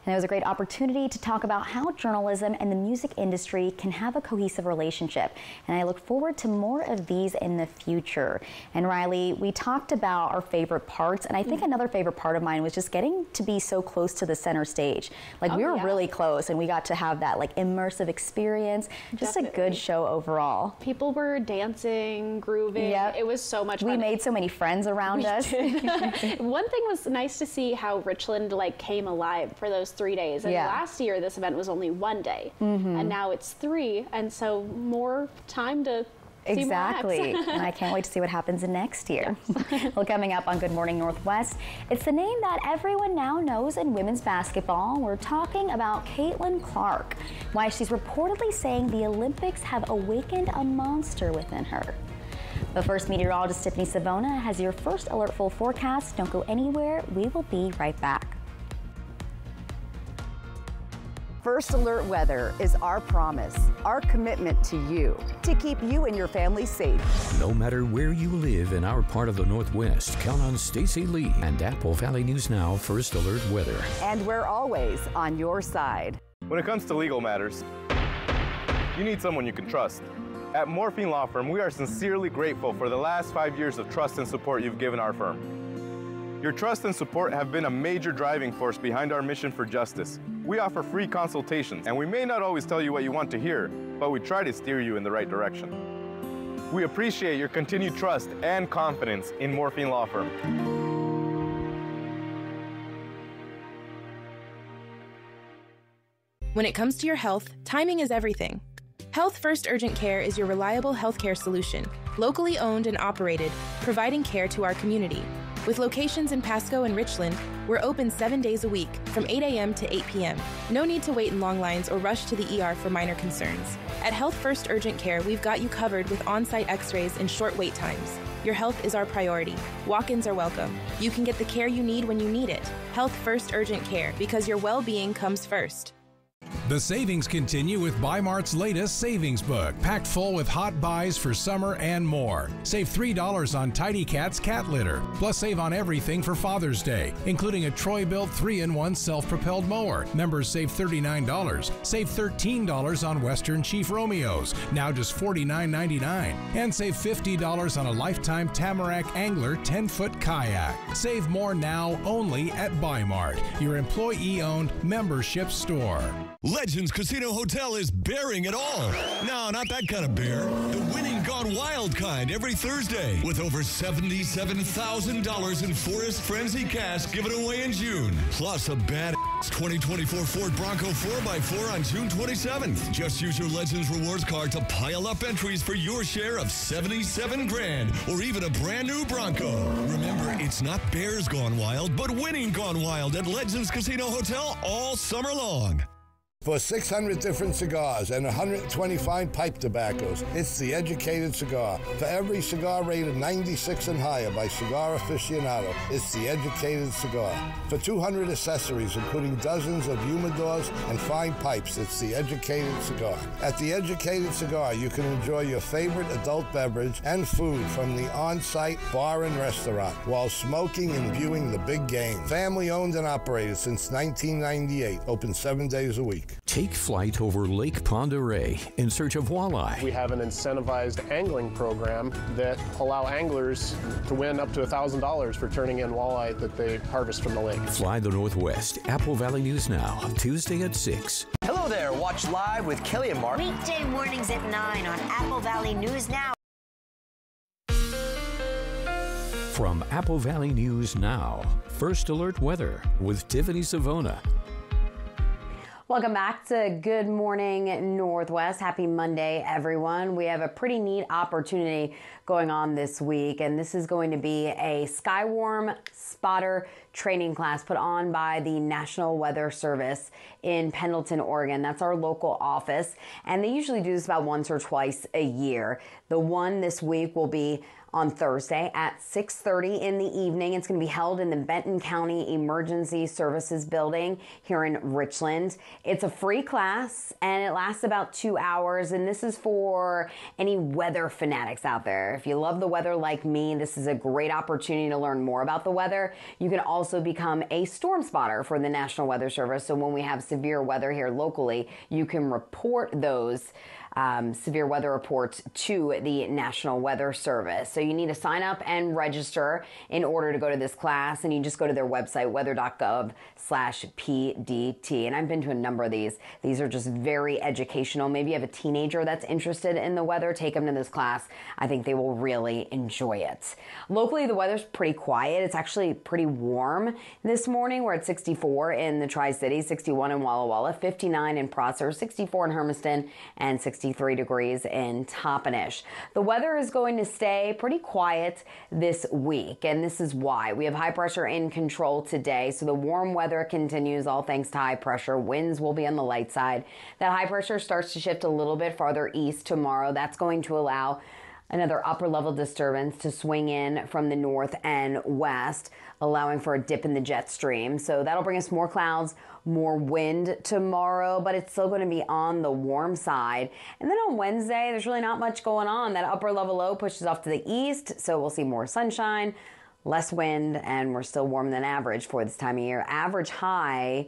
And it was a great opportunity to talk about how journalism and the music industry can have a cohesive relationship. And I look forward to more of these in the future. And Riley, we talked about our favorite parts, and I think another favorite part of mine was just getting to be so close to the center stage. We were really close, and we got to have that immersive experience. Just a good show overall. People were dancing, grooving. Yep. It was so much fun. We made so many friends around us. One thing was nice to see how Richland came alive for those 3 days. And last year this event was only 1 day, and now it's 3, and so more time to Exactly. And I can't wait to see what happens next year. Yes. Well, coming up on Good Morning Northwest, it's the name that everyone now knows in women's basketball. We're talking about Caitlin Clark, why she's reportedly saying the Olympics have awakened a monster within her. But first, meteorologist Tiffany Savona has your first alert full forecast. Don't go anywhere. We will be right back. First Alert Weather is our promise, our commitment to you, to keep you and your family safe. No matter where you live in our part of the Northwest, count on Stacy Lee and Apple Valley News Now First Alert Weather. And we're always on your side. When it comes to legal matters, you need someone you can trust. At Morphine Law Firm, we are sincerely grateful for the last 5 years of trust and support you've given our firm. Your trust and support have been a major driving force behind our mission for justice. We offer free consultations, and we may not always tell you what you want to hear, but we try to steer you in the right direction. We appreciate your continued trust and confidence in Morphine Law Firm. When it comes to your health, timing is everything. Health First Urgent Care is your reliable healthcare solution, locally owned and operated, providing care to our community. With locations in Pasco and Richland, we're open 7 days a week from 8 a.m. to 8 p.m. No need to wait in long lines or rush to the ER for minor concerns. At Health First Urgent Care, we've got you covered with on-site x-rays and short wait times. Your health is our priority. Walk-ins are welcome. You can get the care you need when you need it. Health First Urgent Care, because your well-being comes first. The savings continue with Bi-Mart's latest savings book, packed full with hot buys for summer and more. Save $3 on Tidy Cat's cat litter, plus save on everything for Father's Day, including a Troy-built 3-in-1 self-propelled mower. Members save $39. Save $13 on Western Chief Romeos, now just $49.99. And save $50 on a Lifetime Tamarack Angler 10-foot kayak. Save more now only at Bi-Mart, your employee-owned membership store. Legends Casino Hotel is bearing it all. No, not that kind of bear. The winning gone wild kind every Thursday with over $77,000 in Forest Frenzy cash given away in June. Plus a badass 2024 Ford Bronco 4x4 on June 27th. Just use your Legends Rewards card to pile up entries for your share of $77 grand or even a brand new Bronco. Remember, it's not bears gone wild, but winning gone wild at Legends Casino Hotel all summer long. For 600 different cigars and 120 fine pipe tobaccos, it's The Educated Cigar. For every cigar rated 96 and higher by Cigar Aficionado, it's The Educated Cigar. For 200 accessories, including dozens of humidors and fine pipes, it's The Educated Cigar. At The Educated Cigar, you can enjoy your favorite adult beverage and food from the on-site bar and restaurant while smoking and viewing the big game. Family owned and operated since 1998, open 7 days a week. Take flight over Lake Pend Oreille in search of walleye. We have an incentivized angling program that allow anglers to win up to $1,000 for turning in walleye that they harvest from the lake. Fly the Northwest, Apple Valley News Now, Tuesday at 6. Hello there, watch live with Kelly and Mark. Weekday mornings at 9 on Apple Valley News Now. From Apple Valley News Now, First Alert Weather with Tiffany Savona. Welcome back to Good Morning Northwest. Happy Monday, everyone. We have a pretty neat opportunity going on this week, and this is going to be a Skywarm spotter training class put on by the National Weather Service in Pendleton, Oregon. That's our local office, and they usually do this about once or twice a year. The one this week will be on Thursday at 6:30 in the evening. It's going to be held in the Benton County Emergency Services Building here in Richland. It's a free class and it lasts about 2 hours, and this is for any weather fanatics out there. If you love the weather like me, this is a great opportunity to learn more about the weather. You can also become a storm spotter for the National Weather Service, so when we have severe weather here locally, you can report those severe weather reports to the National Weather Service. So you need to sign up and register in order to go to this class, and you just go to their website, weather.gov/PDT. And I've been to a number of these. These are just very educational. Maybe you have a teenager that's interested in the weather, take them to this class. I think they will really enjoy it. Locally, the weather's pretty quiet. It's actually pretty warm this morning. We're at 64 in the Tri-Cities, 61 in Walla Walla, 59 in Prosser, 64 in Hermiston, and 63 degrees in Toppenish. The weather is going to stay pretty quiet this week, and this is why. We have high pressure in control today, so the warm weather continues, all thanks to high pressure. Winds will be on the light side. That high pressure starts to shift a little bit farther east tomorrow. That's going to allow another upper level disturbance to swing in from the north and west, allowing for a dip in the jet stream. So that'll bring us more clouds, more wind tomorrow, but it's still going to be on the warm side. And then on Wednesday, there's really not much going on. That upper level low pushes off to the east, so we'll see more sunshine, less wind, and we're still warmer than average for this time of year. Average high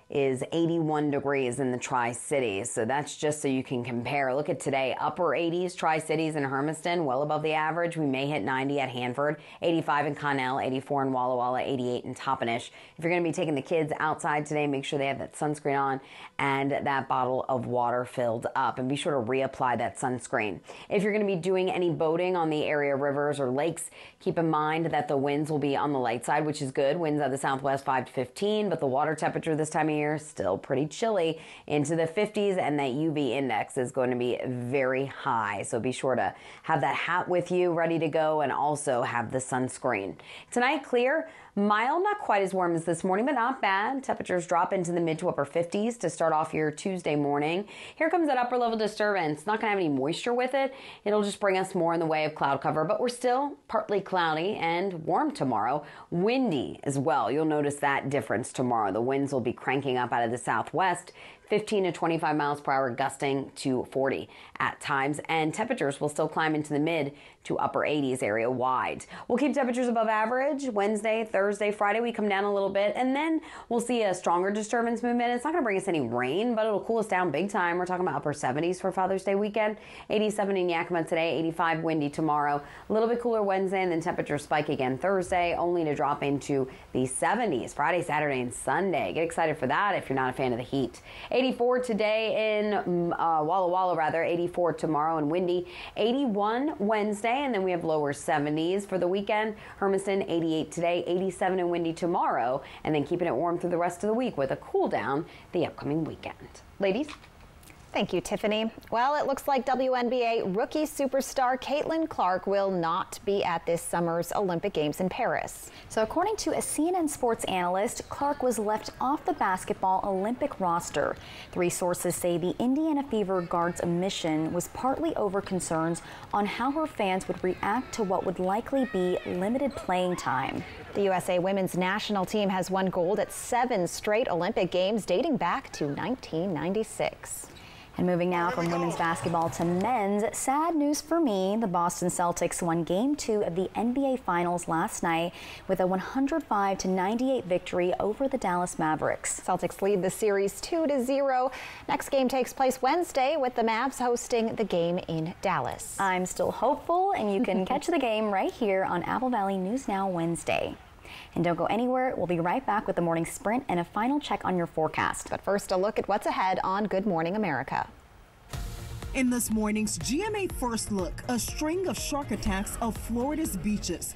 is 81 degrees in the Tri-Cities. So that's just so you can compare. Look at today, upper 80s, Tri-Cities and Hermiston, well above the average. We may hit 90 at Hanford, 85 in Connell, 84 in Walla Walla, 88 in Toppenish. If you're going to be taking the kids outside today, make sure they have that sunscreen on and that bottle of water filled up, and be sure to reapply that sunscreen. If you're going to be doing any boating on the area rivers or lakes, keep in mind that the winds will be on the light side, which is good. Winds out of the southwest 5 to 15, but the water temperature this time of year here, still pretty chilly into the 50s, and that UV index is going to be very high. So be sure to have that hat with you ready to go and also have the sunscreen. Tonight, clear. Mild, not quite as warm as this morning, but not bad. Temperatures drop into the mid to upper 50s to start off your Tuesday morning. Here comes that upper level disturbance. Not going to have any moisture with it. It'll just bring us more in the way of cloud cover, but we're still partly cloudy and warm tomorrow. Windy as well. You'll notice that difference tomorrow. The winds will be cranking up out of the southwest. 15 to 25 miles per hour, gusting to 40 at times, and temperatures will still climb into the mid to upper 80s area wide. We'll keep temperatures above average Wednesday, Thursday, Friday. We come down a little bit, and then we'll see a stronger disturbance movement. It's not going to bring us any rain, but it'll cool us down big time. We're talking about upper 70s for Father's Day weekend. 87 in Yakima today, 85 windy tomorrow. A little bit cooler Wednesday, and then temperatures spike again Thursday, only to drop into the 70s Friday, Saturday, and Sunday. Get excited for that if you're not a fan of the heat. 84 today in Walla Walla, 84 tomorrow and windy. 81 Wednesday, and then we have lower 70s for the weekend. Hermiston 88 today, 87 and windy tomorrow, and then keeping it warm through the rest of the week with a cool down the upcoming weekend. Ladies? Thank you, Tiffany. Well, it looks like WNBA rookie superstar Caitlin Clark will not be at this summer's Olympic Games in Paris. So according to a CNN Sports analyst, Clark was left off the basketball Olympic roster. 3 sources say the Indiana Fever guard's omission was partly over concerns on how her fans would react to what would likely be limited playing time. The USA women's national team has won gold at 7 straight Olympic Games dating back to 1996. And moving now from women's basketball to men's, sad news for me. The Boston Celtics won Game 2 of the NBA Finals last night with a 105-98 victory over the Dallas Mavericks. Celtics lead the series 2-0. Next game takes place Wednesday with the Mavs hosting the game in Dallas. I'm still hopeful, and you can catch the game right here on Apple Valley News Now Wednesday. And don't go anywhere. We'll be right back with the morning sprint and a final check on your forecast. But first, a look at what's ahead on Good Morning America. In this morning's GMA First Look, a string of shark attacks off Florida's beaches.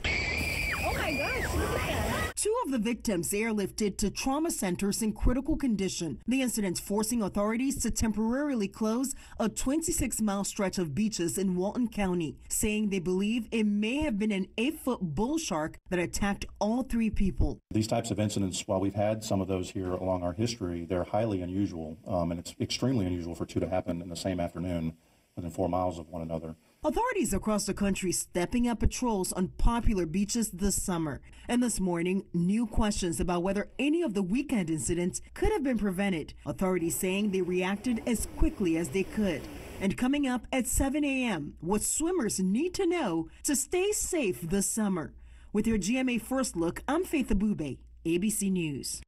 Oh my gosh, look at that. 2 of the victims airlifted to trauma centers in critical condition. The incident forcing authorities to temporarily close a 26-mile stretch of beaches in Walton County, saying they believe it may have been an 8-foot bull shark that attacked all 3 people. These types of incidents, while we've had some of those here along our history, they're highly unusual, and it's extremely unusual for 2 to happen in the same afternoon within 4 miles of one another. Authorities across the country stepping up patrols on popular beaches this summer. And this morning, new questions about whether any of the weekend incidents could have been prevented. Authorities saying they reacted as quickly as they could. And coming up at 7 a.m., what swimmers need to know to stay safe this summer. With your GMA First Look, I'm Faith Abube, ABC News.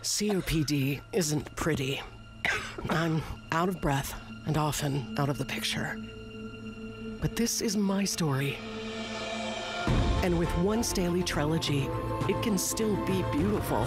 COPD isn't pretty. I'm out of breath and often out of the picture. But this is my story. And with Once Daily Trelegy, it can still be beautiful.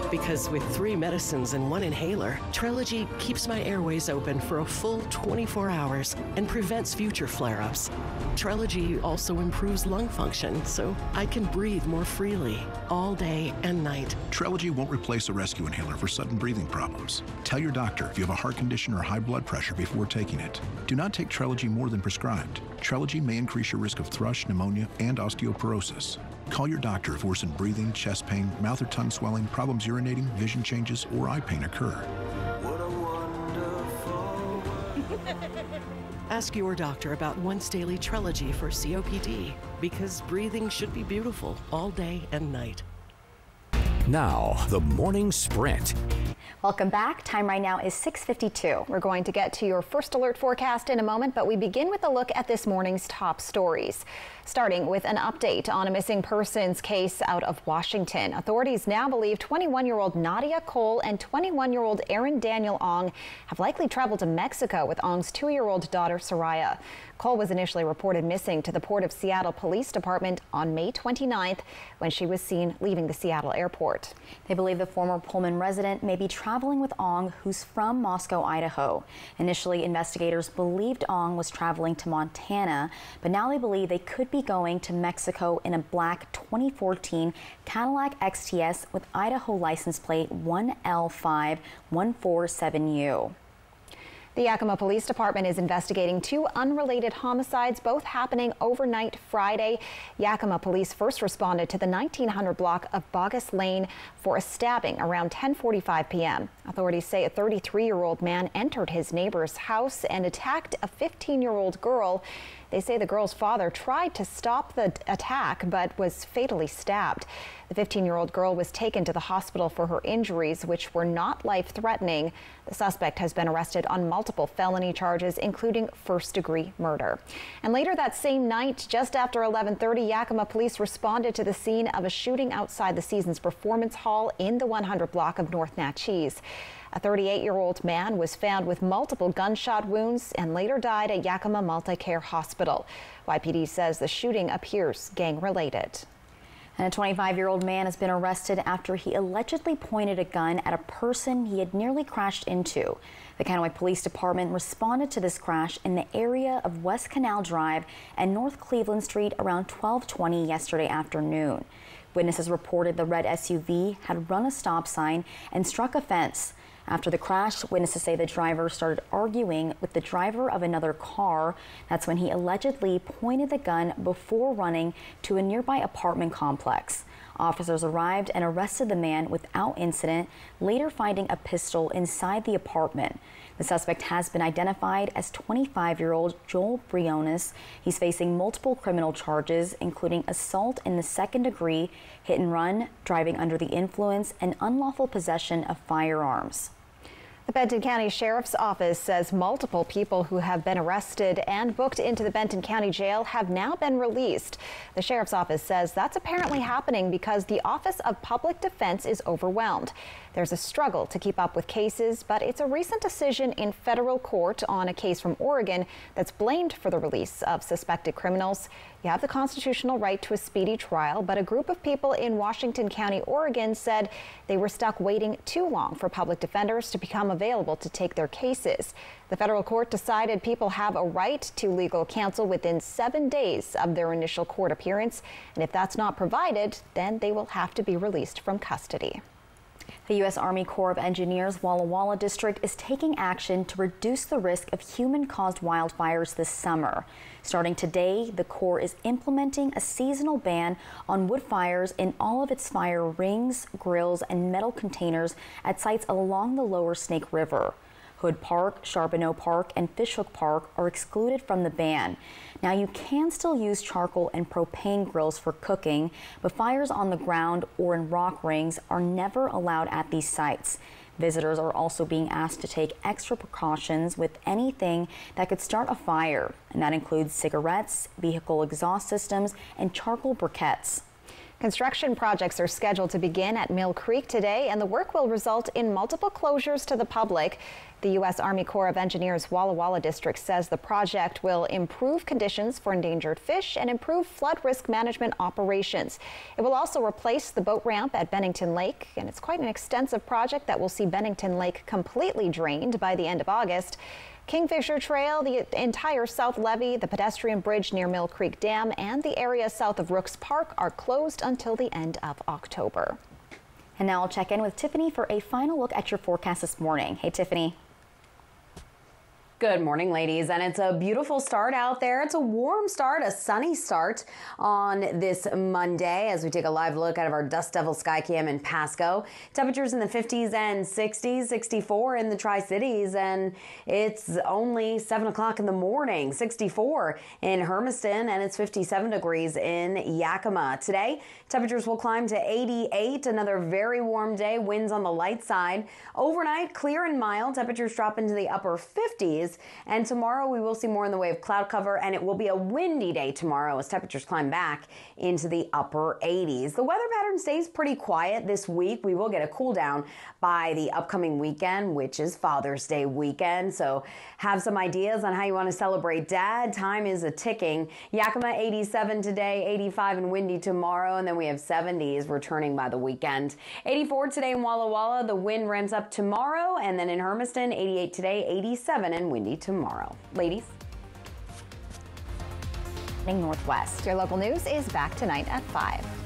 Because with 3 medicines and 1 inhaler, Trelegy keeps my airways open for a full 24 hours and prevents future flare-ups. Trelegy also improves lung function, so I can breathe more freely all day and night. Trelegy won't replace a rescue inhaler for sudden breathing problems. Tell your doctor if you have a heart condition or high blood pressure before taking it. Do not take Trelegy more than prescribed. Trelegy may increase your risk of thrush, pneumonia, and osteoporosis. Call your doctor if worsened breathing, chest pain, mouth or tongue swelling, problems urinating, vision changes, or eye pain occur. Ask your doctor about Once Daily Trelegy for COPD, because breathing should be beautiful all day and night. Now, the morning sprint. Welcome back. Time right now is 6:52. We're going to get to your first alert forecast in a moment, but we begin with a look at this morning's top stories. Starting with an update on a missing persons case out of Washington. Authorities now believe 21-year-old Nadia Cole and 21-year-old Aaron Daniel Ong have likely traveled to Mexico with Ong's 2-year-old daughter, Soraya. Cole was initially reported missing to the Port of Seattle Police Department on May 29th when she was seen leaving the Seattle airport. They believe the former Pullman resident may be traveling traveling with Ong, who's from Moscow, Idaho. Initially, investigators believed Ong was traveling to Montana, but now they believe they could be going to Mexico in a black 2014 Cadillac XTS with Idaho license plate 1L5147U. The Yakima Police Department is investigating 2 unrelated homicides, both happening overnight Friday. Yakima police first responded to the 1900 block of Bogus Lane for a stabbing around 10:45 p.m. Authorities say a 33-year-old man entered his neighbor's house and attacked a 15-year-old girl. They say the girl's father tried to stop the attack but was fatally stabbed. The 15-year-old girl was taken to the hospital for her injuries, which were not life-threatening. The suspect has been arrested on multiple felony charges, including first-degree murder. And later that same night, just after 11:30, Yakima police responded to the scene of a shooting outside the Seasons Performance Hall in the 100 block of North Natchez. A 38-year-old man was found with multiple gunshot wounds and later died at Yakima Multi-Care Hospital. YPD says the shooting appears gang-related. And a 25-year-old man has been arrested after he allegedly pointed a gun at a person he had nearly crashed into. The Kennewick Police Department responded to this crash in the area of West Canal Drive and North Cleveland Street around 12:20 yesterday afternoon. Witnesses reported the red SUV had run a stop sign and struck a fence. After the crash, witnesses say the driver started arguing with the driver of another car. That's when he allegedly pointed the gun before running to a nearby apartment complex. Officers arrived and arrested the man without incident, later finding a pistol inside the apartment. The suspect has been identified as 25-year-old Joel Briones. He's facing multiple criminal charges, including assault in the second degree, hit and run, driving under the influence, and unlawful possession of firearms. The Benton County Sheriff's Office says multiple people who have been arrested and booked into the Benton County Jail have now been released. The Sheriff's Office says that's apparently happening because the Office of Public Defense is overwhelmed. There's a struggle to keep up with cases, but it's a recent decision in federal court on a case from Oregon that's blamed for the release of suspected criminals. You have the constitutional right to a speedy trial, but a group of people in Washington County, Oregon said they were stuck waiting too long for public defenders to become available to take their cases. The federal court decided people have a right to legal counsel within 7 days of their initial court appearance, and if that's not provided, then they will have to be released from custody. The U.S. Army Corps of Engineers Walla Walla District is taking action to reduce the risk of human-caused wildfires this summer. Starting today, the Corps is implementing a seasonal ban on wood fires in all of its fire rings, grills, and metal containers at sites along the lower Snake River. Hood Park, Charbonneau Park, and Fishhook Park are excluded from the ban. Now, you can still use charcoal and propane grills for cooking, but fires on the ground or in rock rings are never allowed at these sites. Visitors are also being asked to take extra precautions with anything that could start a fire, and that includes cigarettes, vehicle exhaust systems, and charcoal briquettes. Construction projects are scheduled to begin at Mill Creek today, and the work will result in multiple closures to the public. The U.S. Army Corps of Engineers Walla Walla District says the project will improve conditions for endangered fish and improve flood risk management operations. It will also replace the boat ramp at Bennington Lake, and it's quite an extensive project that will see Bennington Lake completely drained by the end of August. Kingfisher Trail, the entire South Levee, the pedestrian bridge near Mill Creek Dam, and the area south of Rooks Park are closed until the end of October. And now I'll check in with Tiffany for a final look at your forecast this morning. Hey, Tiffany. Good morning, ladies, and it's a beautiful start out there. It's a warm start, a sunny start on this Monday as we take a live look out of our Dust Devil Sky Cam in Pasco. Temperatures in the 50s and 60s, 64 in the Tri-Cities, and it's only 7 o'clock in the morning, 64 in Hermiston, and it's 57 degrees in Yakima. Today, temperatures will climb to 88, another very warm day, winds on the light side. Overnight, clear and mild, temperatures drop into the upper 50s. And tomorrow we will see more in the way of cloud cover, and it will be a windy day tomorrow as temperatures climb back into the upper 80s. The weather pattern pattern stays pretty quiet this week. We will get a cool down by the upcoming weekend, which is Father's Day weekend. So have some ideas on how you want to celebrate Dad. Time is a ticking. Yakima 87 today, 85 and windy tomorrow, and then we have 70s returning by the weekend. 84 today in Walla Walla. The wind ramps up tomorrow, and then in Hermiston, 88 today, 87 and windy tomorrow. Ladies. Northwest. Your local news is back tonight at 5.